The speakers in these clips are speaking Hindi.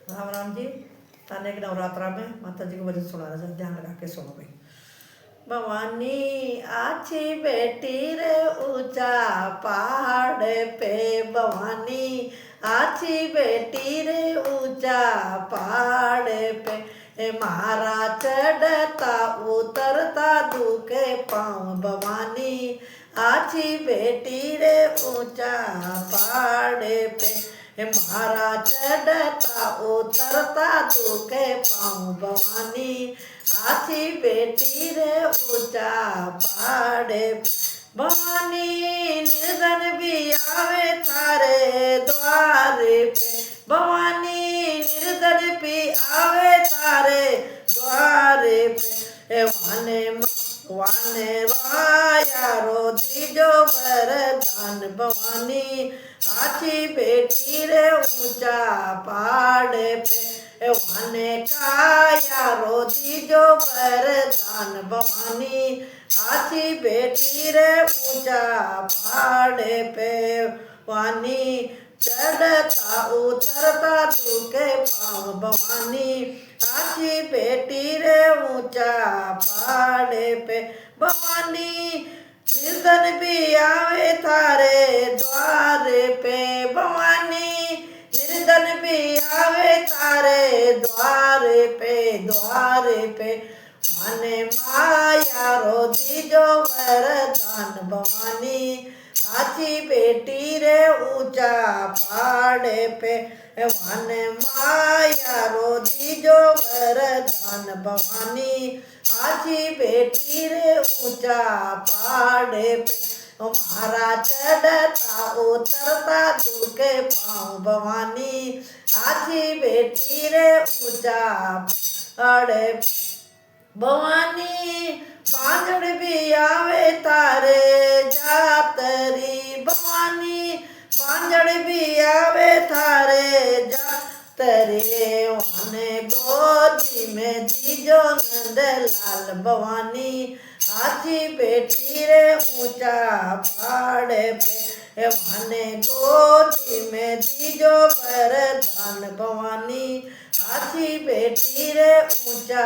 राम राम जी। ताने एक नवरात्रा में माता जी को भजन सुना रहा, ध्यान लगा के सुनो भाई। भवानी आछी बेटी रे ऊंचा पहाड़ पे, भवानी आछी बेटी रे ऊंचा पहाड़ पे, मारा चढ़ता उतरता दुखे पाँव, भवानी आछी बेटी रे ऊंचा पहाड़ पे, मारा चढ़ता उतरता दुखे पाँव, भवानी आछी बेटी रे ऊंचा पहाड़े, भवानी निर्धन भी आवे तारे द्वारे पे, भवानी निर्धन भी आवे तारे द्वारे पे, वाने वाया रो दीजो वरदान, भवानी आछी बेटी रे ऊंचा पहाड़े पे, वाने काया रो दीजो वरदान, भवानी आछी बेटी रे ऊंचा पहाड़े पे, वानी चढ़ता उतरता दुखे पाँव, भवानी आछी बेटी रे ऊंचा पहाड़े पे, भवानी निर्धन भी आवे थारे द्वारे पे, भवानी निर्धन भी आवे तारे द्वारे पे, वाने माया रो दीजो वरदान, भवानी आछी बेटी रे ऊंचा पहाड़े पे, वाने माया रो दीजो वरदान, भवानी आछी बेटी रे ऊंचा पहाड़े पे, मारा चढ़ता उतरता दुखे पाँव, भवानी आछी बेटी रे ऊंचा पहाड़े, भवानी बांझड़ भी आवे तारे जातरी, भवानी बांझड़ भी आवे थारे जातरे, वाने गोदी में दीजो नंद लाल, भवानी आछी बेटी रे ऊंचा पहाड़े पे, वाने गोदी में दीजो वरदान, भवानी आछी बेटी रे ऊंचा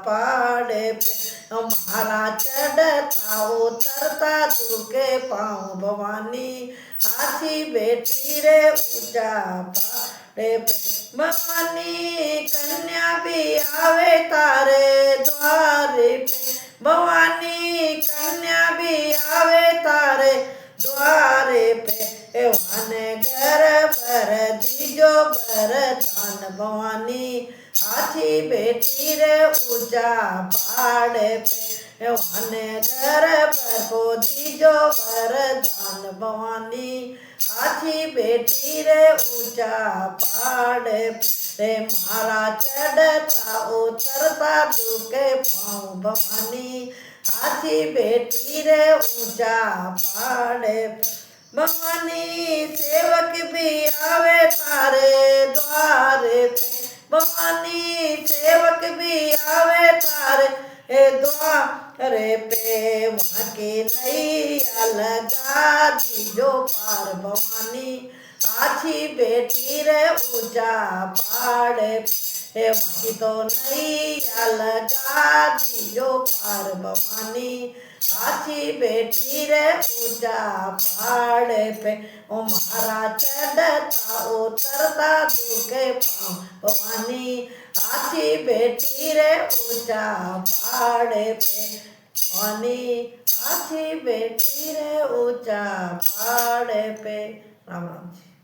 पहाड़े पे, मारा चढ़ता उतरता दुखे पाँव, भवानी आछी बेटी रे ऊंचा पहाड़े पे, भवानी कन्या भी आवे तारे द्वारे पे, भवानी कन्या भी आवे तारे द्वारे पे, वाने घर भर दीजो वरदान, भवानी आछी बेटी रे ऊंचा पहाड़े पे, वाने घर भर को दीजो वरदान, भवानी आछी बेटी रे ऊंचा पहाड़े पे, मारा चढ़ता उतरता दुखे पाँव, भवानी आछी बेटी रे ऊंचा पहाड़े पे, भवानी सेवक भी आवे तारे द्वारे पे, भवानी सेवक भी आवे तारे द्वारे पे, वहाँ की नैया लगा दीजो पार, भवानी आछी बेटी रे ऊंचा पहाड़े पे, वहाँ की तो नैया लगा दीजो पार, भवानी आछी बेटी रे ऊंचा पहाड़े पे, मारा चढ़ता उतरता दुखे पाँव, भवानी आछी बेटी रे ऊंचा पहाड़े पे, भवानी आछी बेटी रे ऊंचा पहाड़े पे। राम राम जी।